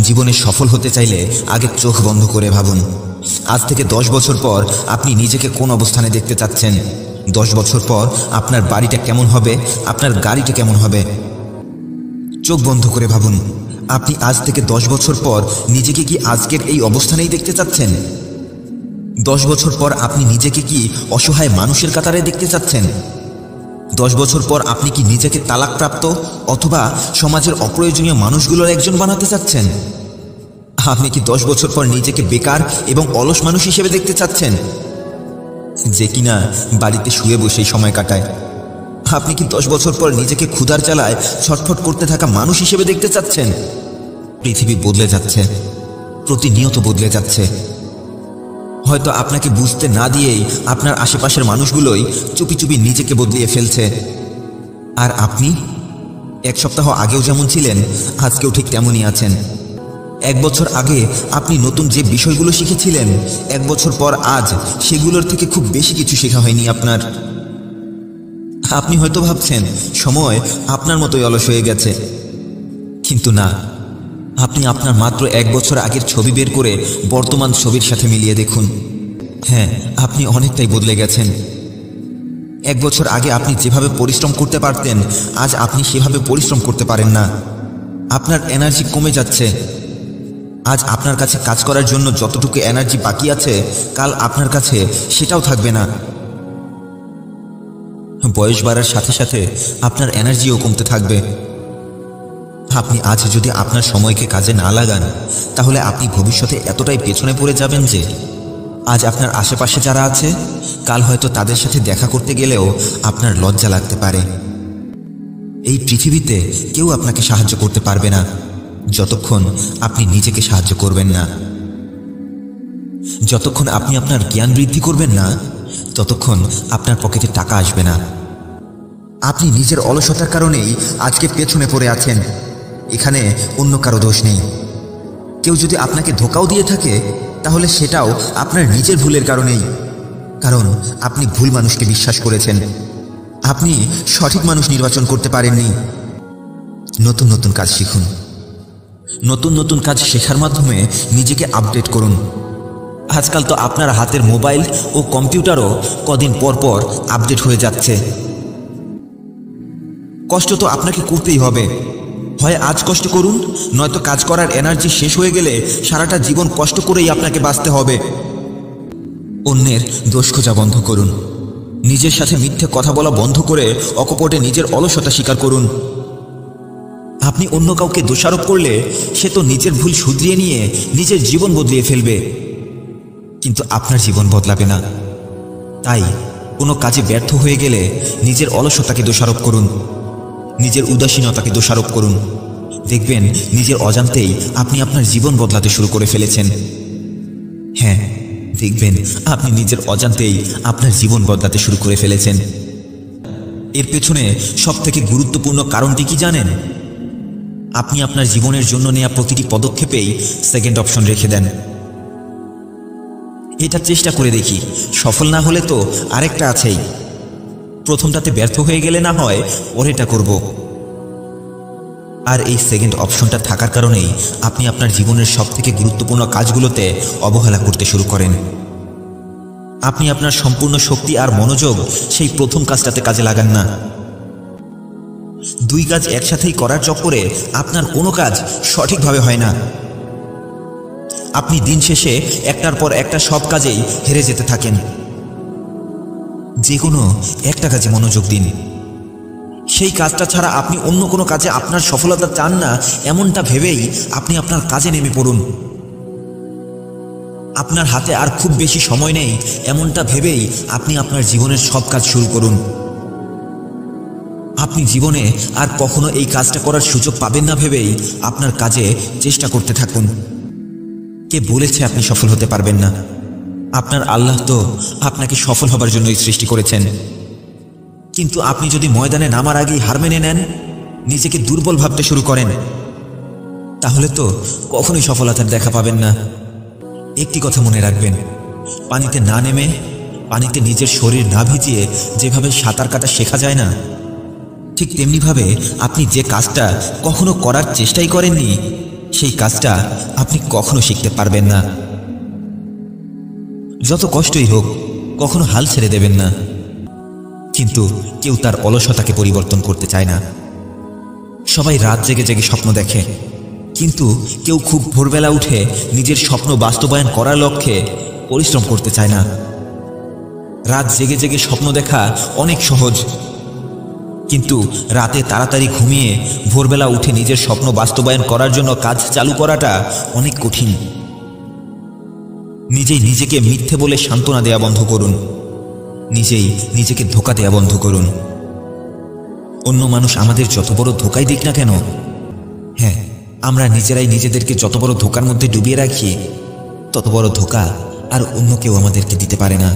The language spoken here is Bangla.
জীবনে সফল হতে চাইলে আগে চোখ বন্ধ করে ভাবুন, আজ থেকে 10 বছর পর আপনি নিজেকে কোন অবস্থানে দেখতে চাচ্ছেন। 10 বছর পর আপনার বাড়িটা কেমন হবে, আপনার গাড়িটা কেমন হবে। চোখ বন্ধ করে ভাবুন, আপনি আজ থেকে 10 বছর পর নিজেকে কি আজকের এই অবস্থানেই দেখতে চাচ্ছেন? 10 বছর পর আপনি নিজেকে কি অসহায় মানুষের কাতারে দেখতে চাচ্ছেন? 10 বছর পর আপনি কি নিজেকে তালাকপ্রাপ্ত অথবা সমাজের অপ্রয়োজনীয় মানুষগুলোর একজন বানাতে চাচ্ছেন? আপনি কি 10 বছর পর নিজেকে বেকার এবং অলস মানুষ হিসেবে দেখতে চাচ্ছেন, যে কিনা বাড়িতে শুয়ে বসেই সময় কাটায়? আপনি কি 10 বছর পর নিজেকে ক্ষুধার জ্বালায় ছটফট করতে থাকা মানুষ হিসেবে দেখতে চাচ্ছেন? পৃথিবী বদলে যাচ্ছে, প্রতিনিয়ত বদলে যাচ্ছে। হয়তো আপনাকে বুঝতে না দিয়েই আপনার আশেপাশের মানুষগুলোই চুপি চুপি নিজেকে বদলিয়ে ফেলছে। আর আপনি 1 সপ্তাহ আগেও যেমন ছিলেন, আজকেও ঠিক তেমনই আছেন। 1 বছর আগে আপনি নতুন যে বিষয়গুলো শিখেছিলেন, 1 বছর পর আজ সেগুলোর থেকে খুব বেশি কিছু শেখা হয়নি আপনার। আপনি হয়তো ভাবছেন সময় আপনার মতোই অলস হয়ে গেছে, কিন্তু না। আপনি আপনার মাত্র 1 বছর আগের ছবি বের করে বর্তমান ছবির সাথে মিলিয়ে দেখুন। হ্যাঁ, আপনি অনেকটাই বদলে গেছেন। 1 বছর আগে আপনি যেভাবে পরিশ্রম করতে পারতেন, আজ আপনি সেভাবে পরিশ্রম করতে পারেন না। আপনার এনার্জি কমে যাচ্ছে। আজ আপনার কাছে কাজ করার জন্য যতটুকু এনার্জি বাকি আছে, কাল আপনার কাছে সেটাও থাকবে না। বয়স বাড়ার সাথে সাথে আপনার এনার্জিও কমতে থাকবে। আপনি আজ যদি আপনার সময়কে কাজে না লাগান, তাহলে আপনি ভবিষ্যতে এতটাই পেছনে পড়ে যাবেন যে আজ আপনার আশেপাশে যারা আছে, কাল হয়তো তাদের সাথে দেখা করতে গেলেও আপনার লজ্জা লাগতে পারে। এই পৃথিবীতে কেউ আপনাকে সাহায্য করতে পারবে না যতক্ষণ আপনি নিজেকে সাহায্য করবেন না। যতক্ষণ আপনি আপনার জ্ঞান বৃদ্ধি করবেন না, ততক্ষণ আপনার পকেটে টাকা আসবে না। আপনি নিজের অলসতার কারণেই আজকে পেছনে পড়ে আছেন। এখানে অন্য কারো দোষ নেই। কেউ যদি আপনাকে ধোঁকাও দিয়ে থাকে, তাহলে সেটাও আপনার নিজের ভুলের কারণেই। কারণ আপনি ভুল মানুষকে বিশ্বাস করেছেন। আপনি সঠিক মানুষ নির্বাচন করতে পারেননি। নতুন নতুন কাজ শিখুন। নতুন নতুন কাজ শেখার মাধ্যমে নিজেকে আপডেট করুন। আজকাল তো আপনার হাতের মোবাইল ও কম্পিউটারও কদিন পর পর আপডেট হয়ে যাচ্ছে। কষ্ট তো আপনাকে করতেই হবে। হয় আজ কষ্ট করুন, নয়তো কাজ করার এনার্জি শেষ হয়ে গেলে সারাটা জীবন কষ্ট করেই আপনাকে বাঁচতে হবে। অন্যের দোষ খোঁজা বন্ধ করুন। নিজের সাথে মিথ্যে কথা বলা বন্ধ করে অকপটে নিজের অলসতা স্বীকার করুন। আপনি অন্য কাউকে দোষারোপ করলে সে তো নিজের ভুল শুধরিয়ে নিয়ে নিজের জীবন বদলিয়ে ফেলবে, কিন্তু আপনার জীবন বদলাবে না। তাই কোনো কাজে ব্যর্থ হয়ে গেলে নিজের অলসতাকে দোষারোপ করুন, নিজের উদাসীনতাকে দোষারোপ করুন। দেখবেন নিজের অজান্তেই আপনি আপনার জীবন বদলাতে শুরু করে ফেলেছেন। হ্যাঁ, দেখবেন আপনি নিজের অজান্তেই আপনার জীবন বদলাতে শুরু করে ফেলেছেন। এর পেছনে সবথেকে গুরুত্বপূর্ণ কারণটি কি জানেন? আপনি আপনার জীবনের জন্য নেওয়া প্রতিটি পদক্ষেপেই সেকেন্ড অপশন রেখে দেন। এটা চেষ্টা করে দেখি, সফল না হলে তো আরেকটা আছেই। প্রথমটাতে ব্যর্থ হয়ে গেলে না হয় পরেরটা করব। আর এই সেকেন্ড অপশনটা থাকার কারণেই আপনি আপনার জীবনের সবথেকে গুরুত্বপূর্ণ কাজগুলোতে অবহেলা করতে শুরু করেন। আপনি আপনার সম্পূর্ণ শক্তি আর মনোযোগ সেই প্রথম কাজটাতে কাজে লাগান না। 2 কাজ একসাথেই করার চক্করে আপনার কোনো কাজ সঠিকভাবে হয় না। আপনি দিন শেষে একটার পর একটা সব কাজেই হেরে যেতে থাকেন। যে কোনো একটা কাজে মনোযোগ দিন। সেই কাজটা ছাড়া আপনি অন্য কোনো কাজে আপনার সফলতা চান না, এমনটা ভেবেই আপনি আপনার কাজে নেমে পড়ুন। আপনার হাতে আর খুব বেশি সময় নেই, এমনটা ভেবেই আপনি আপনার জীবনের সব কাজ শুরু করুন। আপনি জীবনে আর কখনো এই কাজটা করার সুযোগ পাবেন না ভেবেই আপনার কাজে চেষ্টা করতে থাকুন। কে বলেছে আপনি সফল হতে পারবেন না? আপনার আল্লাহ তো আপনাকে সফল হবার জন্যই সৃষ্টি করেছেন। কিন্তু আপনি যদি ময়দানে নামার আগেই হার মেনে নেন, নিজেকে দুর্বল ভাবতে শুরু করেন, তাহলে তো কখনোই সফলতার দেখা পাবেন না। একটি কথা মনে রাখবেন, পানিতে না নেমে, পানিতে নিজের শরীর না ভিজিয়ে যেভাবে সাঁতার কাটা শেখা যায় না, ঠিক তেমনিভাবে আপনি যে কাজটা কখনো করার চেষ্টাই করেননি, সেই কাজটা আপনি কখনো শিখতে পারবেন না। যত কষ্টই হোক কখনো হাল ছেড়ে দেবেন না। কিন্তু কেউ তার অলসতাকে পরিবর্তন করতে চায় না। সবাই রাত জেগে জেগে স্বপ্ন দেখে, কিন্তু কেউ খুব ভোরবেলা উঠে নিজের স্বপ্ন বাস্তবায়ন করার লক্ষ্যে পরিশ্রম করতে চায় না। রাত জেগে জেগে স্বপ্ন দেখা অনেক সহজ, কিন্তু রাতে তাড়াতাড়ি ঘুমিয়ে ভোরবেলা উঠে নিজের স্বপ্ন বাস্তবায়ন করার জন্য কাজ চালু করাটা অনেক কঠিন। নিজেই নিজেকে মিথ্যে বলে সান্ত্বনা দেয়া বন্ধ করুন। নিজেই নিজেকে ধোঁকা দেয়া বন্ধ করুন। অন্য মানুষ আমাদের যত বড় ধোঁকাই দিক না কেন, হ্যাঁ, আমরা নিজেরাই নিজেদেরকে যত বড় ধোঁকার মধ্যে ডুবিয়ে রাখি, তত বড় ধোঁকা আর অন্য কেউ আমাদেরকে দিতে পারে না।